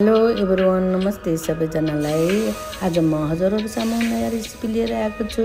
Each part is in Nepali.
हेलो एभ्रिवान, नमस्ते सबैजनालाई। आज म हजुरहरु सामु नयाँ रेसिपी लिएर आएको छु।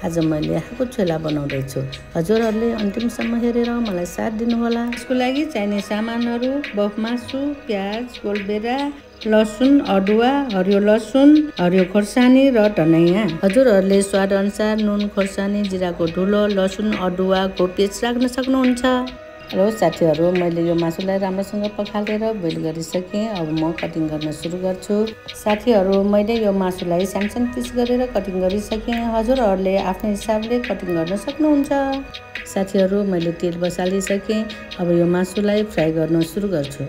आज मैले हाको छोला बनाउँदैछु। हजुरहरुले अन्तिमसम्म हेरेर मलाई साथ दिनुहोला। यसको लागि चाहिने सामानहरु बफ मासु, प्याज, गोलबेरा, लसुन, अदुवा, हरियो लसुन, हरियो खोर्सानी र धनिया। हजुरहरुले स्वाद अनुसार नुन, खोर्सानी, जिराको धुलो, लसुन, अदुवाको पेस्ट राख्न सक्नुहुन्छ। हेलो साथीहरु, मैले यो मासुलाई राम्रोसँग पखालेर बोइल गरिसकेँ। अब म कटिङ गर्न सुरु गर्छु। साथीहरु, मैले यो मासुलाई सानो पिस गरेर कटिङ गरिसकेँ। हजुरहरुले आफ्नो हिसाबले कटिङ गर्न सक्नुहुन्छ। साथीहरु, मैले तेल बसालिसकेँ। अब यो मासुलाई फ्राई गर्न सुरु गर्छु।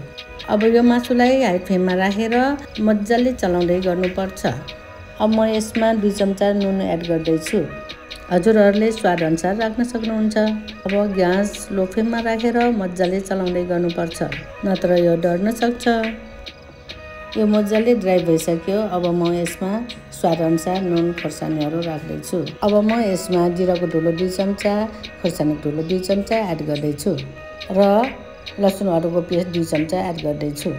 अब यो मासुलाई हाई फ्लेममा राखेर मज्जाले चलाउँदै गर्नुपर्छ। अब म यसमा 2 चम्चा नुन एड गर्दैछु। हजुरहरुले स्वाद अनुसार राख्न सक्नुहुन्छ। अब ग्यास लो फ्लेममा राखेर मज्जाले चलाउँदै गर्नुपर्छ, नत्र यो डढ्न सक्छ। यो मज्जाले ड्राई भइसक्यो। अब म यसमा स्वाद अनुसार नुन, खोर्सानीहरु राख्दैछु। अब म यसमा जिराको धुलो 2 चम्चा, खोर्सानीको धुलो 2 चम्चा एड गर्दैछु र लसुन अदुवाको पेस्ट 2 चम्चा एड गर्दैछु।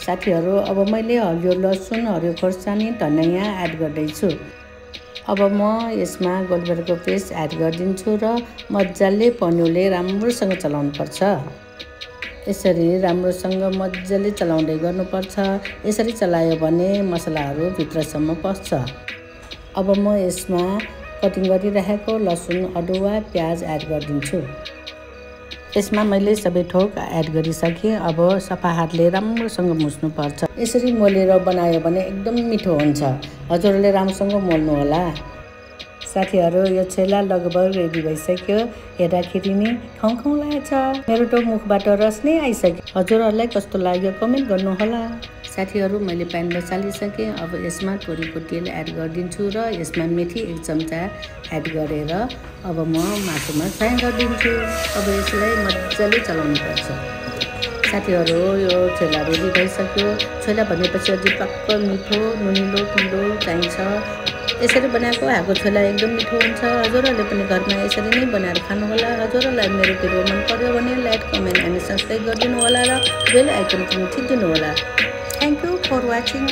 साथीहरु, अब मैले हरियो लसुन, हरियो खोर्सानी, धनिया एड गर्दैछु। अब म यसमा गोलबेराको पेस्ट एड गरिदिन्छु र मज्जाले पन्युले राम्रोसँग चलाउनु पर्छ। यसरी राम्रोसँग मज्जाले चलाउँदै गर्नुपर्छ। यसरी चलायो भने मसलाहरू भित्रसम्म पस्छ। अब म यसमा कटिङ गरिराखेको लसुन, अदुवा, प्याज एड गरिदिन्छु। यसमा मैले सबै थोक एड गरिसकेँ। अब सफा हातले राम्रोसँग मुस्नुपर्छ। यसरी मोलेर बनायो भने एकदम मिठो हुन्छ। हजुरले राम्रोसँग मोल्नु होला। साथीहरु, यो छोला लगभग रेडी भइसक्यो। हेर्दाखेरि नि खाउँ लागेछ। मेरो त मुखबाट रस नै आइसक्यो। हजुरहरुलाई कस्तो लाग्यो कमेन्ट गर्नु होला। साथीहरु, मैले प्यान बसालिसकेँ। अब यसमा तोरीको तेल एड गरिदिन्छु र यसमा मेथी 1 चम्चा एड गरेर अब म मासुमा फ्राई गरिदिन्छु। अब यसलाई मज्जाले चलाउनु पर्छ। साथीहरु, यो छोला रेडी भइसक्यो। छोला भनेपछि अझै पक्क मिठो, नुनिलो, पिरो चाहिन्छ। यसरी बनाएको हाको छोला एकदम मिठो हुन्छ। हजुरहरुले पनि घरमा यसरी नै बनाएर खानु होला। हजुरहरुलाई मेरो भिडियो मन पर्यो भने लाइक, कमेन्ट एन्ड सब्स्क्राइब गरिदिनु होला र बेल आइकन पनि थिचिदिनु होला। Thank you for watching.